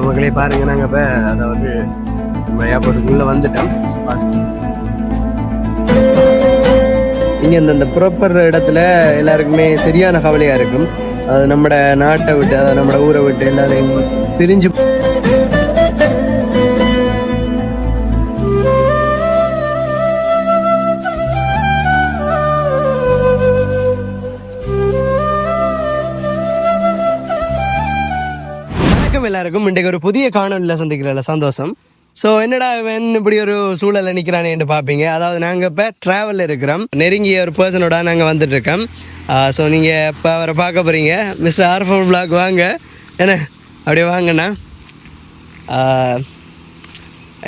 மக்களே பாருங்க, நாங்கள் இப்போ அதாவது ஏர்போர்ட்டுக்குள்ளே வந்துட்டோம். இங்கே இந்த புறப்படுற இடத்துல எல்லாருக்குமே சரியான கவலையாக இருக்கும். அது நம்ம நாட்டை விட்டு, அதாவது நம்ம ஊரை விட்டு எல்லாரையும் பிரிஞ்சு எல்லாருக்கும் இன்றைக்கு ஒரு புதிய காணொலியில் சந்திக்கிறல சந்தோஷம். ஸோ என்னடா இவன் இப்படி ஒரு சூழலை நிற்கிறானேன்னு பார்ப்பீங்க. அதாவது நாங்கள் இப்போ ட்ராவலில் இருக்கிறோம். நெருங்கிய ஒரு பர்சனோட நாங்கள் வந்துட்டு இருக்கோம். ஸோ நீங்கள் இப்போ அவரை பார்க்க போகிறீங்க. மிஸ்டர் ஆர்ஃபோர் பிளாக் வாங்க. என்ன அப்படியே வாங்கண்ணா.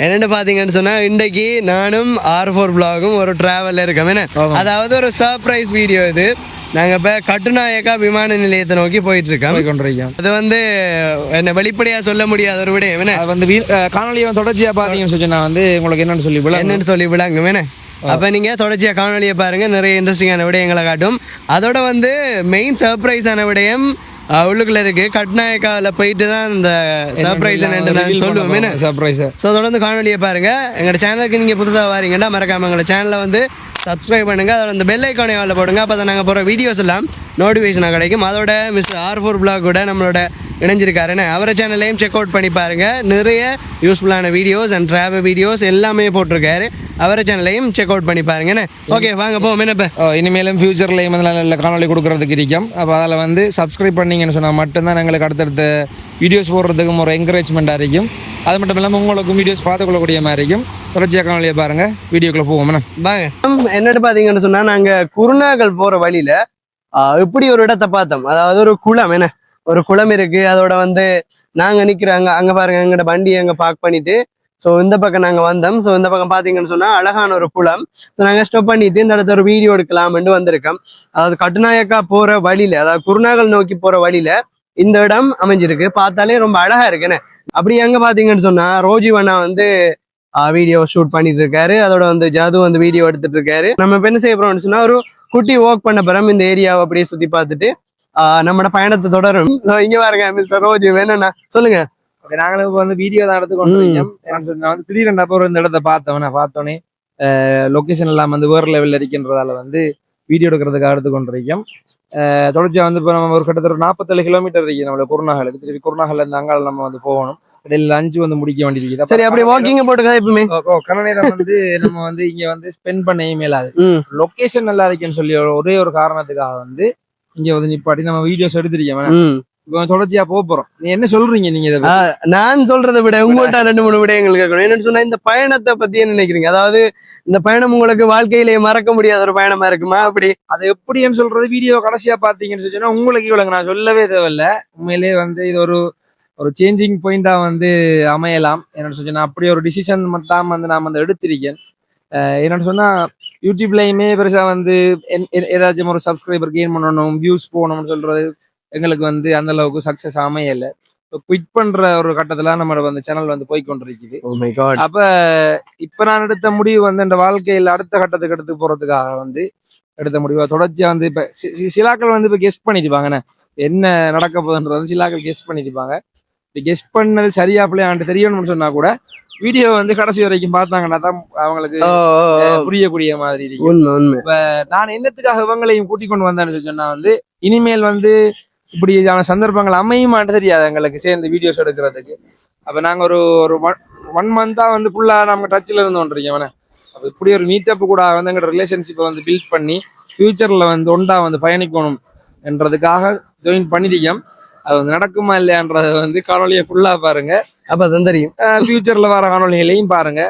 என்னென்னு பார்த்தீங்கன்னு சொன்னால் இன்றைக்கு நானும் ஆர்ஃபோர் பிளாகும் ஒரு ட்ராவலில் இருக்கோம். என்ன அதாவது ஒரு சர்ப்ரைஸ் வீடியோ இது. நாங்கள் இப்போ கட்டுநாயக்கா விமான நிலையத்தை நோக்கி போயிட்டு இருக்கோம். அது வந்து என்ன வெளிப்படையாக சொல்ல முடியாத ஒரு விடயம். என்ன வந்து காணொலியை தொடர்ச்சியாக பார்த்தீங்கன்னு சொல்லி நான் வந்து உங்களுக்கு என்னென்னு சொல்லி விடாங்க வேணே. அப்போ நீங்கள் தொடர்ச்சியாக காணொலியை பாருங்கள், நிறைய இன்ட்ரெஸ்டிங்கான விடயங்களை காட்டும். அதோட வந்து மெயின் சர்ப்ரைஸான விடயம் உள்ளுக்குள்ள இருக்கு. கட்நாயக்காவில் போயிட்டு தான் இந்த சர்ப்ரைஸ் நான் சொல்லுவேன். சர்ப்ரைஸ். ஸோ தொடர்ந்து காணொலியை பாருங்க. எங்களோட சேனலுக்கு நீங்கள் புதுசாக வாரீங்கன்னா மறக்காம எங்களோட சேனலை வந்து சப்ஸ்கிரைப் பண்ணுங்க. அதோட அந்த பெல் ஐக்கானை வாழ போடுங்க. அப்போ தான் நாங்கள் போகிற வீடியோஸ் எல்லாம் நோட்டிஃபிகேஷனாக கிடைக்கும். அதோட மிஸ்டர் ஆர்ஃபோர் பிளாக் கூட நம்மளோட இணைஞ்சிருக்காருன்னு அவரை சேனல்லையும் செக் அவுட் பண்ணி பாருங்க. நிறைய யூஸ்ஃபுல்லான வீடியோஸ் அண்ட் ட்ராவல் வீடியோஸ் எல்லாமே போட்டிருக்காரு. அவரை சேனலையும் செக் அவுட் பண்ணி பாருங்கண்ணே. ஓகே வாங்க போவோம். என்னப்போ இனிமேலும் ஃபியூச்சர்லையும் வந்து நல்ல காணொலி கொடுக்குறதுக்கு இருக்கும். அப்போ அதில் வந்து சப்ஸ்கிரைப் பண்ணிங்கன்னு சொன்னால் மட்டும்தான் எங்களுக்கு அடுத்தடுத்த வீடியோஸ் போடுறதுக்கும் ஒரு என்கரேஜ்மெண்ட்டாக இருக்கும். அது மட்டும் இல்லாமல் உங்களுக்கும் வீடியோஸ் பார்த்துக்கொள்ளக்கூடிய மாதிரி இருக்கும். தொடர்ச்சியாக காணொலியை பாருங்கள். வீடியோக்குள்ளே போவோம்ண்ணே வாங்க. என்னட்டு பார்த்தீங்கன்னு சொன்னால் நாங்கள் குருநாகல் போகிற வழியில் இப்படி ஒரு இடத்தை பார்த்தோம். அதாவது ஒரு குளம். என்ன ஒரு குளம் இருக்கு. அதோட வந்து நாங்கள் நிற்கிறாங்க. அங்கே பாருங்க, எங்களோட வண்டியை அங்கே பார்க் பண்ணிட்டு ஸோ இந்த பக்கம் நாங்கள் வந்தோம். ஸோ இந்த பக்கம் பார்த்தீங்கன்னு சொன்னால் அழகான ஒரு குளம். ஸோ நாங்கள் ஸ்டாப் பண்ணிட்டு இந்த இடத்த ஒரு வீடியோ எடுக்கலாம்னு வந்திருக்கோம். அதாவது கட்டுநாயக்கா போகிற வழியில, அதாவது குருநாகல் நோக்கி போகிற வழியில இந்த இடம் அமைஞ்சிருக்கு. பார்த்தாலே ரொம்ப அழகா இருக்குன்னு. அப்படி எங்கே பார்த்தீங்கன்னு சொன்னால் ரோஜிவண்ணா வந்து வீடியோ ஷூட் பண்ணிட்டு இருக்காரு. அதோட வந்து ஜாது வந்து வீடியோ எடுத்துட்டு இருக்காரு. நம்ம இப்போ என்ன செய்ய போறோம்னு சொன்னால் ஒரு குட்டி வாக் பண்ண போறோம். இந்த ஏரியாவை அப்படியே சுற்றி பார்த்துட்டு நம்மளோட பயணத்தை தொடரும். இங்க பாருங்க மிஸ்டர் ரோஜி வேணும்ண்ணா சொல்லுங்க. நாங்களும் இப்போ வந்து வீடியோ தான் எடுத்துக்கொண்டிருக்கோம். நான் வந்து திடீரெண்டா போகிற இந்த இடத்த பார்த்தோன்னே லொக்கேஷன் எல்லாம் வந்து வேறு லெவலில் இருக்கின்றதால வந்து வீடியோ எடுக்கிறதுக்காக எடுத்துக்கொண்டிருக்கோம். தொடர்ச்சியாக வந்து இப்போ நம்ம ஒரு கிட்டத்தட்ட 47 கிலோமீட்டர் இருக்கு நம்மளோட குருநாகலுக்கு. திருப்பி குருநாகல்ல இருந்து அங்கால நம்ம வந்து போகணும். இடையில லஞ்சு வந்து முடிக்க வேண்டியிருக்கு. சரி, அப்படி வாக்கிங் போட்டுக்கா எப்பவுமே கன நேரம் வந்து நம்ம வந்து இங்க வந்து ஸ்பெண்ட் பண்ணவே மேலாது. லொக்கேஷன் நல்லா இருக்குன்னு சொல்லி ஒரே ஒரு காரணத்துக்காக வந்து இங்க வந்து நிப்பாட்டி நம்ம வீடியோஸ் எடுத்துருக்கேன். தொடர்ச்சியா போறோம். நீ என்ன சொல்றீங்க? நீங்க நான் சொல்றதை விட உங்கள்கிட்ட 2-3 விடயங்கள் கேட்கணும். என்னன்னு சொன்னா, இந்த பயணத்தை பத்தி என்ன நினைக்கிறீங்க? அதாவது இந்த பயணம் உங்களுக்கு வாழ்க்கையிலேயே மறக்க முடியாத ஒரு பயணமா இருக்குமா? அப்படி அது எப்படின்னு சொல்றது வீடியோ கடைசியா பாத்தீங்கன்னு சொன்னா உங்களுக்கு இவ்வளவு நான் சொல்லவே தேவையில்ல. உண்மையிலேயே வந்து இது ஒரு சேஞ்சிங் பாயிண்டா வந்து அமையலாம். என்னன்னு சொன்னா அப்படி ஒரு டிசிஷன் தான் வந்து நான் வந்து எடுத்திருக்கேன். என்னன்னு சொன்னா யூடியூப்லயுமே பெருசா வந்து ஏதாச்சும் ஒரு சப்ஸ்கிரைபர் கெயின் பண்ணணும், வியூஸ் போகணும்னு சொல்றது எங்களுக்கு வந்து அந்த அளவுக்கு சக்சஸ் அமையல. குவிட் பண்ற ஒரு கட்டத்துல நம்ம வந்து சேனல் வந்து போய்கொண்டிருக்குது. அப்ப இப்ப நான் எடுத்த முடிவு வந்து இந்த வாழ்க்கையில அடுத்த கட்டத்துக்கு எடுத்து போறதுக்காக வந்து எடுத்த முடிவு. தொடர்ச்சியா வந்து இப்ப சிலாக்கள் வந்து இப்ப கெஸ்ட் பண்ணிருப்பாங்கண்ணே என்ன நடக்க போகுதுன்றது. சிலாக்கள் கெஸ்ட் பண்ணிருப்பாங்க. கெஸ்ட் பண்ணது சரியா பிள்ளையாண்டு தெரியணும்னு சொன்னா கூட வீடியோ வந்து கடைசி வரைக்கும் பார்த்தாங்கன்னா தான் அவங்களுக்கு புரியக்கூடிய மாதிரி இருக்கு. இப்ப நான் என்னத்துக்காக இவங்களையும் கூட்டிக் கொண்டு வந்தேன்னு சொன்னா வந்து இனிமேல் வந்து இப்படியான சந்தர்ப்பங்கள் அமையுமான்னு தெரியாது எங்களுக்கு சேர்ந்து வீடியோஸ் எடுக்கிறதுக்கு. அப்ப நாங்க ஒரு 1 மந்தா வந்து ஃபுல்லா நம்ம டச்ல இருந்தோன்றீங்க. அப்ப இப்படி ஒரு மீட்டப் கூட வந்து எங்களோட ரிலேஷன்ஷிப்பை வந்து பில்ட் பண்ணி ஃபியூச்சர்ல வந்து ஒன்றா வந்து பயணிக்கணும் என்றதுக்காக ஜாயின் பண்ணிருக்கோம். அது வந்து நடக்குமா இல்லையான்றத வந்து காணொலியை ஃபுல்லா பாருங்க. அப்பதான் தெரியும். ஃபியூச்சர்ல வர காணொலிகளையும் பாருங்க.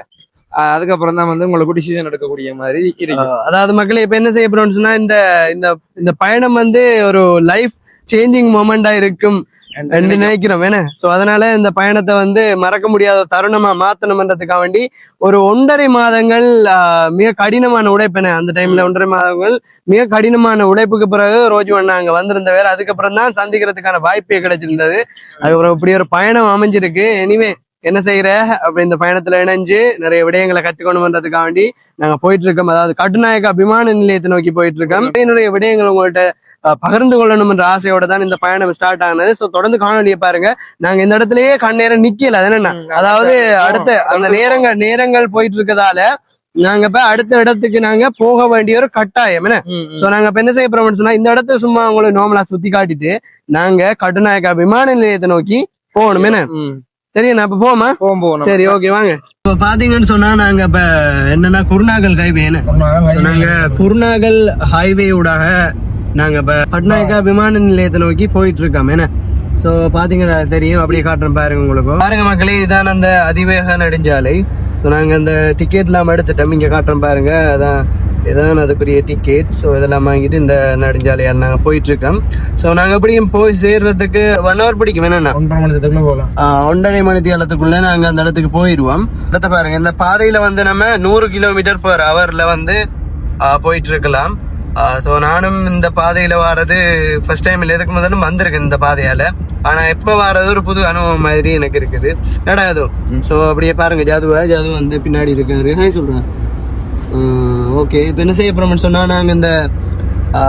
அதுக்கப்புறம் தான் வந்து உங்களுக்கு டிசிஷன் எடுக்கக்கூடிய மாதிரி இருக்கு. அதாவது மக்களே இப்ப என்ன செய்ய போறோம்னு சொன்னா, இந்த பயணம் வந்து ஒரு லைஃப் சேஞ்சிங் மொமெண்டா இருக்கும் என்று நினைக்கிறோம். என்ன சோ அதனால இந்த பயணத்தை வந்து மறக்க முடியாத தருணமா மாத்தணும்ன்றதுக்காக வேண்டி ஒரு 1.5 மாதங்கள் மிக கடினமான உழைப்பின. அந்த டைம்ல 1.5 மாதங்கள் மிக கடினமான உழைப்புக்கு பிறகு ரோஜிவண்ணா அங்க வந்திருந்த வேற. அதுக்கப்புறம் தான் சந்திக்கிறதுக்கான வாய்ப்பே கிடைச்சிருந்தது. அதுக்கப்புறம் இப்படி ஒரு பயணம் அமைஞ்சிருக்கு. எனிவே என்ன செய்யற அப்படி இந்த பயணத்துல இணைஞ்சு நிறைய விடயங்களை கற்றுக்கணும்ன்றதுக்காக வேண்டி நாங்க போயிட்டு இருக்கோம். அதாவது கட்டுநாயக்கா விமான நிலையத்தை நோக்கி போயிட்டு இருக்கோம். நிறைய விடயங்கள் உங்கள்கிட்ட பகிர்ந்து கொள்ளணும் என்ற ஆசையோட தான் இந்த பயணம் ஸ்டார்ட் ஆனது. ஸோ தொடர்ந்து காணொலியை பாருங்க. நாங்க இந்த இடத்துலயே கண்ணேரம் நிக்கல, அது என்னன்னா அதாவது அடுத்த அந்த நேரங்கள் போயிட்டு இருக்கதால நாங்க இப்ப அடுத்த இடத்துக்கு நாங்க போக வேண்டிய ஒரு கட்டாயம் என்ன. சோ நாங்க இப்ப என்ன செய்ய போறோம்னு சொன்னா இந்த இடத்த சும்மா உங்களுக்கு நார்மலா சுத்தி காட்டிட்டு நாங்க கட்டுநாயக்கா விமான நிலையத்தை நோக்கி போகணும் என்ன. சரி நான் இப்ப போமா போவோம். சரி ஓகே வாங்க. இப்ப பாத்தீங்கன்னு சொன்னா நாங்க இப்ப என்னன்னா குருநாகல் ஹைவே நாங்க குருநாகல் ஹைவே ஊடாக நாங்க இப்ப கட்டுநாயக்கா விமான நிலையத்தை நோக்கி போயிட்டு இருக்கோம் என்ன. சோ பாத்தீங்கன்னா தெரியும், அப்படியே காட்டுறேன் பாருங்க உங்களுக்கு. பாருங்க மக்களே, இதான் அந்த அதிவேக நெடுஞ்சாலை. ஸோ நாங்கள் அந்த டிக்கெட்லாம் எடுத்துட்டோம், இங்கே காட்டுறோம் பாருங்க. இதான் அதுக்குரிய டிக்கெட். ஸோ இதெல்லாம் வாங்கிட்டு இந்த நெடுஞ்சாலையால் நாங்கள் போயிட்டு இருக்கோம். ஸோ நாங்கள் எப்படியும் போய் சேர்றதுக்கு 1 hour பிடிக்கும் என்னன்னா 1.5 மணி நேரத்துக்குள்ள நாங்கள் அந்த இடத்துக்கு போயிடுவோம். இடத்த பாருங்க, இந்த பாதையில வந்து நம்ம 100 km/h வந்து போயிட்டு இருக்கலாம். ஸோ நானும் இந்த பாதையில வர்றது ஃபர்ஸ்ட் டைம் இல்லை, எதுக்கு முதலும் வந்திருக்கேன் இந்த பாதையால. ஆனா எப்ப வர்றது ஒரு புது அனுபவம் மாதிரி எனக்கு இருக்குது. ஏடா அதுவும் ஸோ அப்படியே பாருங்க, ஜாது வந்து பின்னாடி இருக்காரு. ஹாய் சொல்றேன். ஓகே, இப்போ என்ன செய்ய போறோம்னு சொன்னா நாங்க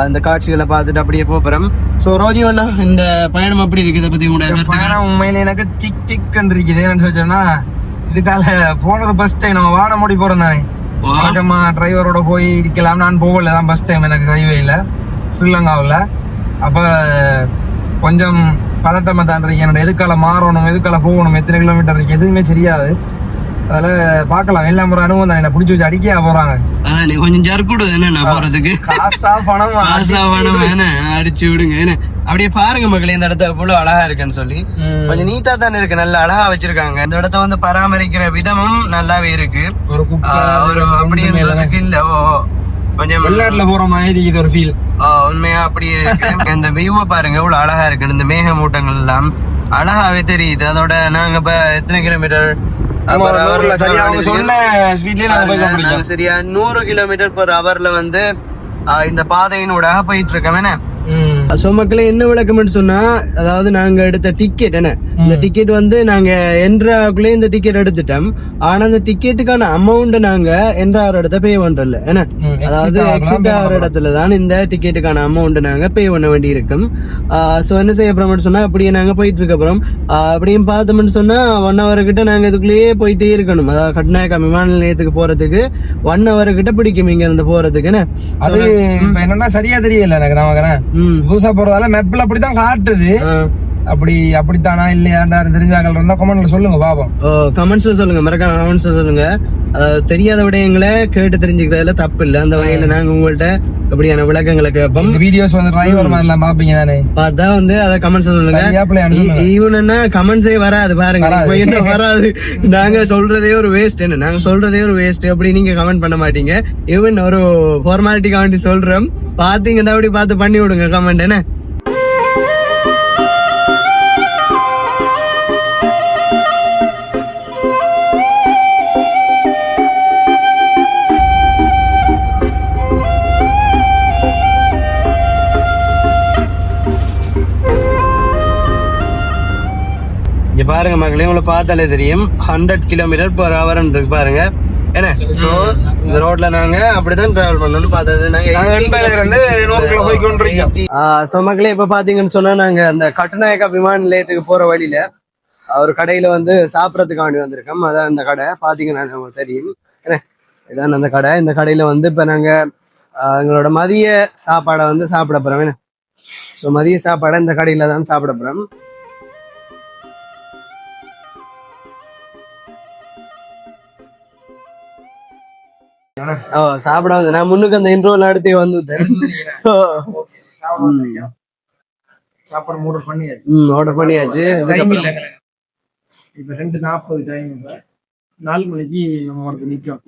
இந்த காட்சிகளை பார்த்துட்டு அப்படியே போறோம். ஸோ ரோஜி அண்ணா, இந்த பயணம் அப்படி இருக்குது, இதை பத்தி கூட பயணம் உண்மையில எனக்கு டிக் டிக் இருக்குது. ஏன்னு சொன்னா இதுக்கால போனது ஃபர்ஸ்ட் டைம் நம்ம வாடமோடி போறோம் தானே. வழக்கமா டிரைவரோட போய் இருக்கலாம். நான் போகல தான் ஃபர்ஸ்ட் டைம் எனக்கு ஹைவேல ஸ்ரீலங்காவில். அப்ப கொஞ்சம் பதட்டமா தான் இருக்கு. என்னோட எதுக்கால மாறணும், எதுக்கால போகணும், எத்தனை கிலோமீட்டர் இருக்கு எதுவுமே தெரியாது. அதில் பார்க்கலாம், எல்லாம் ஒரு அனுபவம் தான். என்ன பிடிச்சி வச்சு அடிக்கையா போறாங்க. கொஞ்சம் ஜர்க்குடுது என்ன போறதுக்கு, காசா பணம் அடிச்சு விடுங்க என்ன. அப்படியே பாருங்க மக்களே, இந்த இடத்த எவ்வளவு அழகா இருக்குன்னு சொல்லி. கொஞ்சம் நீட்டா தானே இருக்கு, நல்லா அழகா வச்சிருக்காங்க. இந்த இடத்த வந்து பராமரிக்கிற விதமும் நல்லாவே இருக்கு. ஒரு அப்படின்றதுக்கு இல்ல, கொஞ்சம் வெளிநாட்டுல போற மாதிரி இது ஒரு ஃபீல். உண்மையா அப்படியே இருக்கு. இந்த வியூவை பாருங்க எவ்வளவு அழகா இருக்கு. இந்த மேகமூட்டங்கள் எல்லாம் அழகாவே தெரியுது. அதோட நாங்க இப்ப எத்தனை கிலோமீட்டர் சரியா 100 km/h வந்து இந்த பாதையினூடாக போயிட்டு இருக்கோம் என்ன. சோ மக்களே, என்ன விளக்கம்னு சொன்னா, அதாவது நாங்க எடுத்த டிக்கெட் என்ன, இந்த டிக்கெட் வந்து நாங்க என்ட்ராக்குள்ளே இந்த டிக்கெட் எடுத்துட்டோம். ஆனா அந்த டிக்கெட்டுக்கான அமௌண்ட் நாங்க என்ட்ரார் இடத்த பே பண்றல என்ன, அதாவது எக்ஸிட் ஆகிற இடத்துல தான் இந்த டிக்கெட்டுக்கான அமௌண்ட் நாங்க பே பண்ண வேண்டி இருக்கும். சோ என்ன செய்ய போறோம்னு சொன்னா அப்படியே நாங்க போயிட்டு இருக்க போறோம். அப்படியும் பார்த்தோம்னு சொன்னா 1 hour கிட்ட நாங்க இதுக்குள்ளேயே போயிட்டே இருக்கணும். அதாவது கட்டுநாயக்கா விமான நிலையத்துக்கு போறதுக்கு 1 hour கிட்ட பிடிக்கும் இங்க இருந்து போறதுக்கு என்ன. அது என்னன்னா சரியா தெரியல எனக்கு. நான் புதுசா போறதால மெப்ல அப்படித்தான் காட்டுது. அப்படித்தானா இல்லையாண்டா தெரிஞ்சாங்க இருந்தா கமெண்ட்ல சொல்லுங்க பாப்போம். கமெண்ட்ஸ்ல சொல்லுங்க, மறக்காம கமெண்ட்ஸ்ல சொல்லுங்க. தெரியாத விடயங்களை கேட்டு தெரிஞ்சுக்கிறதுல தப்பு இல்ல. அந்த வகையில நாங்க உங்கள்ட்ட எப்படியான விளக்கங்களை கேட்போம். வீடியோஸ் வந்து டிரைவர் மாதிரி எல்லாம் பாப்பீங்க தானே, பார்த்தா வந்து அதை கமெண்ட்ஸ் சொல்லுங்க. ஈவன் என்ன கமெண்ட்ஸே வராது பாருங்க, வராது. நாங்க சொல்றதே ஒரு வேஸ்ட் என்ன, நாங்க சொல்றதே ஒரு வேஸ்ட் அப்படி நீங்க கமெண்ட் பண்ண மாட்டீங்க. ஈவன் ஒரு ஃபார்மாலிட்டிக்காக வேண்டி சொல்றோம், பாத்தீங்கன்னா அப்படி பார்த்து பண்ணி விடுங்க கமெண்ட் என்ன. பாருங்க மக்களே, உங்களை பார்த்தாலே தெரியும் 100 km/h இருக்கு பாருங்க என்ன. சோ இந்த ரோட்ல நாங்க அப்படிதான் டிராவல் பண்ணணும்னு பார்த்தது. சோ மக்களே, இப்ப பாத்தீங்கன்னு சொன்னா நாங்க அந்த கட்டுநாயக்கா விமான நிலையத்துக்கு போற வழியில ஒரு கடையில வந்து சாப்பிடறதுக்கு வேண்டி வந்திருக்கோம். அதான் இந்த கடை பாத்தீங்கன்னா உங்களுக்கு தெரியும் என்ன. இதான் அந்த கடை. இந்த கடையில வந்து இப்ப நாங்க எங்களோட மதிய சாப்பாடை வந்து சாப்பிட போறோம் என்ன. சோ மதிய சாப்பாடை இந்த கடையில தான் சாப்பிட போறோம். சாப்பிட வந்து நான் முன்னுக்கு அந்த இன்ட்ரோல் நடத்தி வந்துட்டேன். ஆர்டர் பண்ணியாச்சு. இப்ப 2:40 டைம், 4 மணிக்கு நிக்கும்.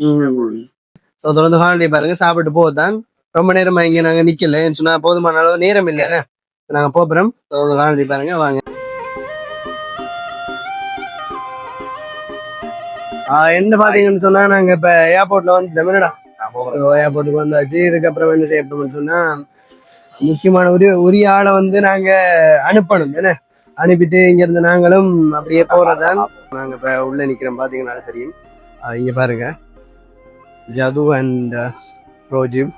தொடர்ந்து காணொலி பாருங்க. சாப்பிட்டு போதான் ரொம்ப நேரமா இங்க நாங்க நிக்கல சொன்னா போதுமான அளவு நேரம் இல்லையா, நாங்க போறோம். தொடர்ந்து காணொலி பாருங்க வாங்க. என்ன பாத்தீங்கன்னு சொன்னா நாங்க இப்ப ஏர்போர்ட்ல வந்து ஏர்போர்ட்டுக்கு வந்தாச்சு. இதுக்கப்புறம் என்ன செய்யப்போம்னு சொன்னா முக்கியமான உரிய ஆளை வந்து நாங்க அனுப்பணும் என்ன. அனுப்பிட்டு இங்க இருந்து நாங்களும் அப்படியே போறதான். நாங்க இப்ப உள்ள நிக்கிறோம், பாத்தீங்கன்னா தெரியும். இங்க பாருங்க, ஜது அண்ட் ரோஜிப்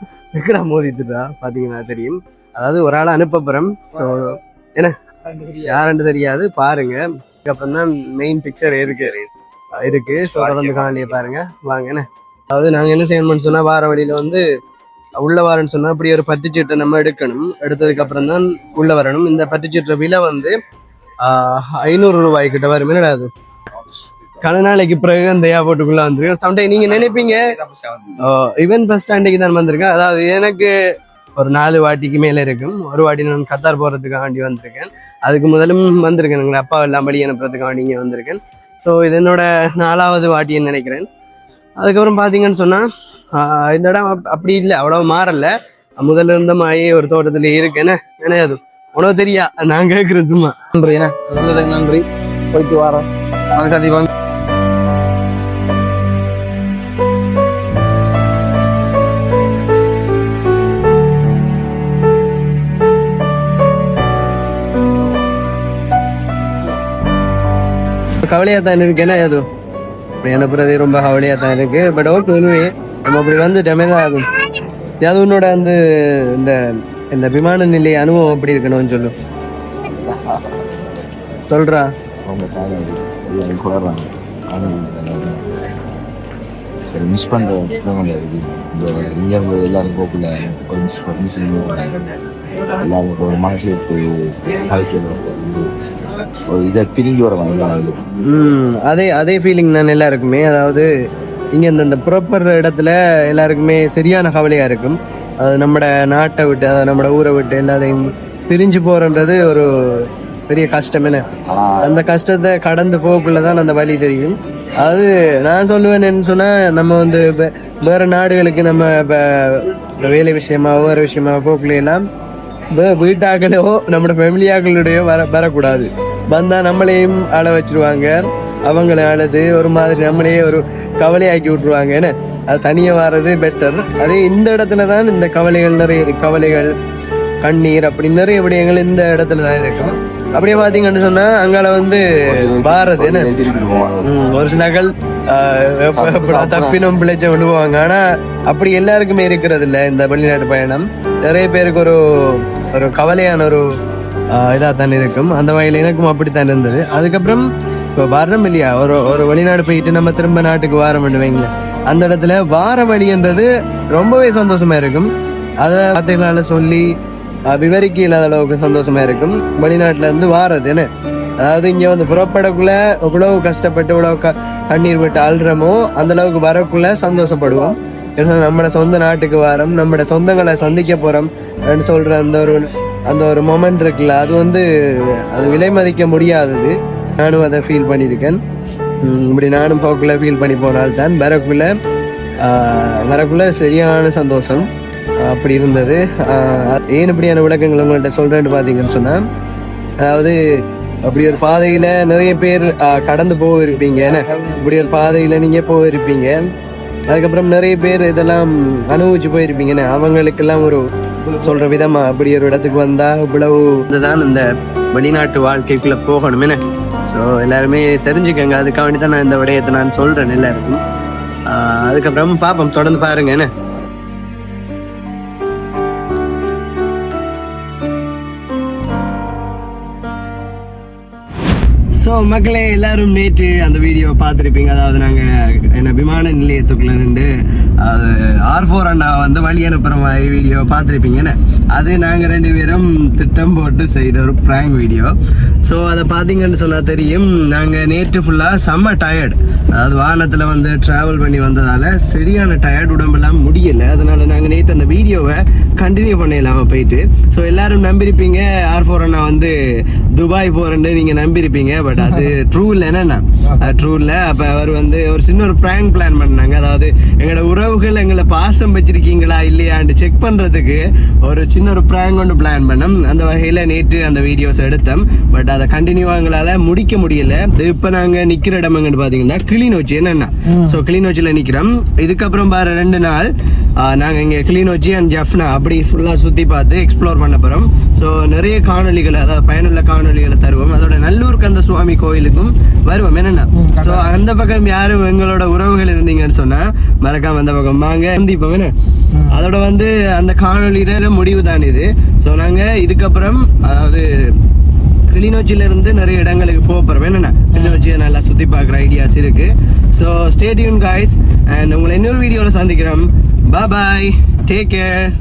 மோதிட்டுதா பாத்தீங்கன்னா தெரியும். அதாவது ஒரு ஆளை அனுப்பப்புறம். ஸோ என்ன யாருன்னு தெரியாது, பாருங்க. அதுக்கப்புறம் தான் மெயின் பிக்சர் இருக்கு. ஸோ தொடர்ந்து காணொலியை பாருங்க வாங்க. என்ன அதாவது நாங்கள் என்ன செய்யணும்னு சொன்னால், வார வழியில் வந்து உள்ள வரேன்னு சொன்னால் அப்படி ஒரு பத்துச்சீட்டை நம்ம எடுக்கணும். எடுத்ததுக்கு அப்புறம் தான் உள்ள வரணும். இந்த பத்துச்சீட்டுற விலை வந்து 500 ரூபாய்க்கிட்ட வரும். என்னடா அது கன நாளைக்கு பிறகு அந்த ஏர்போர்ட்டுக்குள்ள வந்து சம்டைம் நீங்க நினைப்பீங்க ஈவன் பஸ் ஸ்டாண்டுக்கு தான் வந்திருக்கேன். அதாவது எனக்கு ஒரு 4 வாட்டிக்கு மேல இருக்கும். ஒரு வாட்டி நான் கத்தார் போறதுக்காண்டி வந்திருக்கேன். அதுக்கு முதலும் வந்திருக்கேன், எங்களை அப்பா எல்லாம் படி அனுப்புறதுக்காண்டி இங்கே வந்திருக்கேன். ஸோ இது என்னோட 4வது வாட்டின்னு நினைக்கிறேன். அதுக்கப்புறம் பார்த்தீங்கன்னு சொன்னா இந்த இடம் அப்படி இல்லை, அவ்வளவு மாறல. முதல்ல இருந்த மாதிரி ஒரு தோட்டத்துல இருக்கு. என்ன அது உனக்கு தெரியா, நான் கேட்கறது சும்மா. நன்றி நன்றி, போயிட்டு வரோம். சந்திப்போம். கவலையா தான் இருக்கு. என்ன அது அனுப்புறது ரொம்ப கவலையா தான் இருக்கு. பட் ஓகே, நம்ம அப்படி வந்துட்டோமே தான். அது உன்னோட வந்து இந்த விமான நிலைய அனுபவம் எப்படி இருக்கணும்னு சொல்றா. மிஸ் பண்ற எல்லாரும் போக்குல ஒரு மிஸ் எல்லாரும் ஒரு மனசுல இதை பிரிஞ்சு வர அதே ஃபீலிங் தான் எல்லாருக்குமே. அதாவது இங்க இந்த ப்ராப்பர் இடத்துல எல்லாருக்குமே சரியான கவலையா இருக்கும். அது நம்மட நாட்டை விட்டு, அதாவது நம்மட ஊரை விட்டு எல்லாரையும் பிரிஞ்சு போறன்றது ஒரு பெரிய கஷ்டம். என்ன அந்த கஷ்டத்தை கடந்து போக்குள்ளதான் அந்த வழி தெரியும். அதாவது நான் சொல்லுவேன் என்ன சொன்னா, நம்ம வந்து வேற நாடுகளுக்கு நம்ம இப்ப வேலை விஷயமா வேற விஷயமா போக்குள்ள எல்லாம் வீட்டாக்களோ நம்மளோட ஃபேமிலியாக்களுடையோ வரக்கூடாது. வந்தா நம்மளையும் ஆள வச்சிருவாங்க. அவங்கள ஆளது ஒரு மாதிரி நம்மளையே ஒரு கவலையாக்கி விட்டுருவாங்க. என்ன அது தனியா வர்றது பெட்டர். அதே இந்த இடத்துல தான் இந்த கவலைகள் நிறைய கவலைகள், கண்ணீர் அப்படி நிறைய விடயங்கள் இந்த இடத்துல தான் இருக்கும். அப்படியே பாத்தீங்கன்னு சொன்னா அங்கால வந்து பாரது என்ன ஒரு சிலர்கள் தப்பினும் பிழைச்ச கொண்டு போவாங்க. ஆனா அப்படி எல்லாருக்குமே இருக்கிறது இல்ல. இந்த வெளிநாட்டு பயணம் நிறைய பேருக்கு ஒரு கவலையான ஒரு இதா தான் இருக்கும். அந்த வகையில எனக்கும் அப்படித்தான் இருந்தது. அதுக்கப்புறம் இப்போ வரோம் இல்லையா, ஒரு வெளிநாடு போயிட்டு நம்ம திரும்ப நாட்டுக்கு வாரம் வைங்களேன், அந்த இடத்துல வார வழின்றது ரொம்பவே சந்தோஷமா இருக்கும். அதை வார்த்தைகளால சொல்லி விவரிக்க இல்லாத அளவுக்கு சந்தோஷமா இருக்கும். வெளிநாட்டுல இருந்து வாரது என்ன, அதாவது இங்க வந்து புறப்படக்குள்ள எவ்வளவு கஷ்டப்பட்டு இவ்வளவு கண்ணீர் விட்டு அழுறமோ அந்த அளவுக்கு வரக்குள்ள சந்தோஷப்படுவோம். ஏன்னா நம்மளோட சொந்த நாட்டுக்கு வாரம், நம்மளோட சொந்தங்களை சந்திக்க போறோம் சொல்ற அந்த ஒரு மொமெண்ட் இருக்குல்ல, அது வந்து அது விலை மதிக்க முடியாதது. நானும் அதை ஃபீல் பண்ணியிருக்கேன். இப்படி நானும் போக்குள்ள ஃபீல் பண்ணி போனால்தான் வரக்குள்ள சரியான சந்தோஷம் அப்படி இருந்தது. ஏன் இப்படியான விளக்கங்கள் உங்கள்கிட்ட சொல்றேன்னு பாத்தீங்கன்னு சொன்னா, அதாவது அப்படி ஒரு பாதையில நிறைய பேர் கடந்து போயிருப்பீங்க. இப்படி ஒரு பாதையில நீங்க போயிருப்பீங்க. அதுக்கப்புறம் நிறைய பேர் இதெல்லாம் அனுபவிச்சு போயிருப்பீங்க. அவங்களுக்கெல்லாம் ஒரு சொல்ற விதமா அப்படி ஒரு இடத்துக்கு வந்தா இவ்வளவு இதுதான் இந்த வெளிநாட்டு வாழ்க்கைக்குள்ள போகணும். ஸோ எல்லாருமே தெரிஞ்சுக்கங்க. அதுக்காக வேண்டி தான் நான் இந்த விடயத்தை நான் சொல்றேன் எல்லாருக்கும். அதுக்கப்புறம் பாப்போம், தொடர்ந்து பாருங்க. ஸோ மக்களே, எல்லாரும் நேற்று அந்த வீடியோவை பார்த்துருப்பீங்க. அதாவது நாங்கள் விமான நிலையத்துக்குள்ள நின்று அது R4 அண்ணா வந்து வழி அனுப்புகிற மாதிரி வீடியோவை பார்த்துருப்பீங்க. அது நாங்கள் 2 பேரும் திட்டம் போட்டு செய்த ஒரு ப்ராங்க் வீடியோ. ஸோ அதை பார்த்தீங்கன்னு சொன்னால் தெரியும், நாங்கள் நேற்று ஃபுல்லாக செம்ம டயர்டு. அதாவது வாகனத்தில் வந்து ட்ராவல் பண்ணி வந்ததால் சரியான டயர்டு, உடம்பெல்லாம் முடியலை. அதனால் நாங்கள் நேற்று அந்த வீடியோவை கண்டினியூ பண்ணிடலாமல் போயிட்டு. ஸோ எல்லாரும் நம்பியிருப்பீங்க R4 அண்ணா வந்து துபாய் போகிறேன்னு நீங்கள் நம்பியிருப்பீங்க. பட் அது ட்ரூ இல்லை. என்னன்னா ட்ரூ இல்லை. அப்போ அவர் வந்து ஒரு சின்ன ஒரு ப்ராங்க் பிளான் பண்ணாங்க. அதாவது எங்களோட உறவுகள் எங்களை பாசம் வச்சிருக்கீங்களா இல்லையான்னு செக் பண்ணுறதுக்கு ஒரு சின்ன ஒரு ப்ராங்க் ஒன்று பிளான் பண்ணோம். அந்த வகையில் நேற்று அந்த வீடியோஸ் எடுத்தோம். பட் அதை கண்டினியூவாக எங்களால் முடிக்க முடியல. இப்போ நாங்கள் நிற்கிற இடம் எங்கன்னு பார்த்தீங்கன்னா கிளிநொச்சி. என்னென்னா ஸோ கிளிநொச்சியில் நிற்கிறோம். இதுக்கப்புறம் பாரு 2 நாள் நாங்கள் இங்கே கிளிநொச்சி அண்ட் ஜஃப்னா அப்படி ஃபுல்லாக சுற்றி பார்த்து எக்ஸ்ப்ளோர் பண்ண போகிறோம். ஸோ நிறைய காணொலிகளை, அதாவது பயனுள்ள காணொலிகளை தருவோம். அதோட நல்லூர் கந்த சுவாமி கோயிலுக்கும் வருவோம். என்னென்னா ஸோ அந்த பக்கம் யாரும் எங்களோட உறவுகள் இருந்தீங்கன்னு சொன்னால் மறக்காம அந்த பக்கம் வாங்க சந்திப்போம். அதோட வந்து அந்த காணொலியில முடிவு தான் இது. ஸோ நாங்கள் இதுக்கப்புறம் அதாவது கிளிநொச்சியில இருந்து நிறைய இடங்களுக்கு போகிறோம். என்னென்ன கிளிநொச்சியை நல்லா சுற்றி பார்க்குற ஐடியாஸ் இருக்கு. So stay tune guys, and உங்களை இன்னொரு வீடியோவில் சந்திக்கிறோம். பாய், டேக் கேர்.